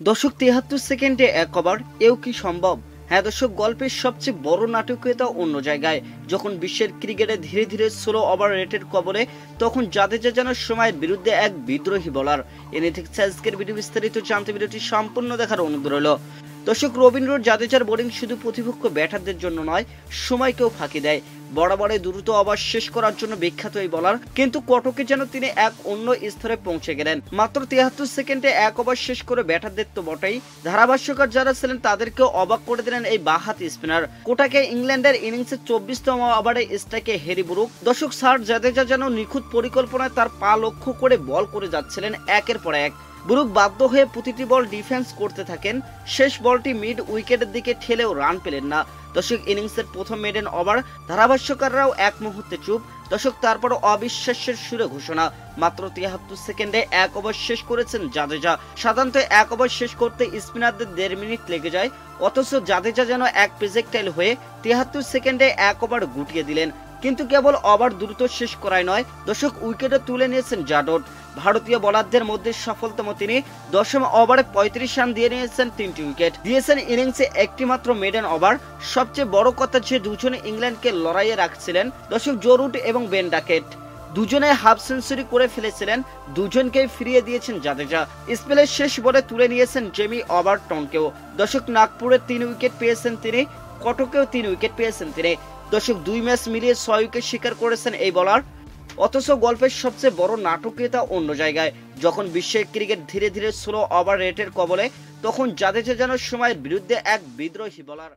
দর্শক ৭৩ সেকেন্ডে ১ ওভার, এও কি সম্ভব? হ্যাঁ দর্শক, গল্পের সবচেয়ে বড় নাটকীয়তা অন্য জায়গায়। যখন বিশ্বের ক্রিকেটে ধীরে ধীরে স্লো ওভার রেটের কবলে, তখন জাদেজা যেন সময়ের বিরুদ্ধে এক বিদ্রোহী বোলার। এনে থেকে আজকের ভিডিও বিস্তারিত জানতে ভিডিওটি সম্পূর্ণ দেখার অনুরোধ রইল। দর্শক, রবীন্দ্র জাদেজার বোলিং শুধু প্রতিপক্ষ ব্যাটারদের জন্য নয়, সময়কেও ফাঁকি দেয়। বরাবরে দ্রুত ওভার শেষ করার জন্য বিখ্যাত এই বোলার, কিন্তু কটকে যেন তিনি এক অন্য স্তরে পৌঁছে গেলেন। মাত্র ৭৩ সেকেন্ডে ১ ওভার শেষ করে ব্যাটারদের তো বটেই, ধারাভাষ্যকার যারা ছিলেন তাদেরকেও অবাক করে দিলেন এই বাঁহাতি স্পিনার। কোটাকে ইংল্যান্ডের ইনিংসের ২৪তম ওভারে স্ট্রাইকে হ্যারি ব্রুক। দর্শক, স্যার জাদেজা যেন নিখুঁত পরিকল্পনায় তার পা লক্ষ্য করে বল করে যাচ্ছিলেন একের পর এক। ব্রুক বাধ্য হয়ে প্রতিটি বল ডিফেন্স করতে থাকেন। শেষ বলটি মিড উইকেটের দিকে ঠেলেও রান পেলেন না। দর্শক, ইনিংসের প্রথম মেডেন ওভার, ধারাভাষ্যকাররাও এক মুহূর্তে চুপ। দর্শক, তারপরও অবিশ্বাসের সুরে ঘোষণা। মাত্র ৭৩ সেকেন্ডে ১ ওভার শেষ করেছেন জাদেজা। সাধারণত ১ ওভার শেষ করতে স্পিনারদের ১.৫ মিনিট লেগে যায়, অথচ জাদেজা যেন এক প্রজেক্টাইল হয়ে ৭৩ সেকেন্ডে ১ ওভার গুটিয়ে দিলেন। কিন্তু কেবল ওভার দ্রুত শেষ করায় নয়, দর্শক, উইকেটে তুলে নিয়েছেন জাডট। ভারতীয় বোলারদের মধ্যে সফলতম তিনি। ১০ম ওভারে ৩৫ রান দিয়ে নিয়েছেন ৩টি উইকেট, দিয়েছেন ইনিংসে একটি মাত্র মেডেন ওভার। সবচেয়ে বড় কথা, যে দুজনে ইংল্যান্ডকে লড়াইয়ে রাখছিলেন, দর্শক, জো রুট এবং বেন ডাকেট, দুজনে হাফ সেঞ্চুরি করে ফেলেছিলেন। দুজনকেই ফিরিয়ে দিয়েছেন জাদেজা। স্পেলের শেষ বলে তুলে নিয়েছেন জেমি ওভারটনকেও। দর্শক, নাগপুরে ৩ উইকেট পেয়েছেন তিনি, কটকেও ৩ উইকেট পেয়েছেন তিনি। দর্শক, ২ ম্যাচ মিলিয়ে ৬ উইকেট শিকার করেছেন এই বোলার। অথচ গল্পের সবচেয়ে বড় নাটকীয়তা অন্য জায়গায়। যখন বিশ্বের ক্রিকেট ধীরে ধীরে স্লো ওভার রেটের কবলে, তখন জাদেজা যেন সময়ের বিরুদ্ধে এক বিদ্রোহী বোলার।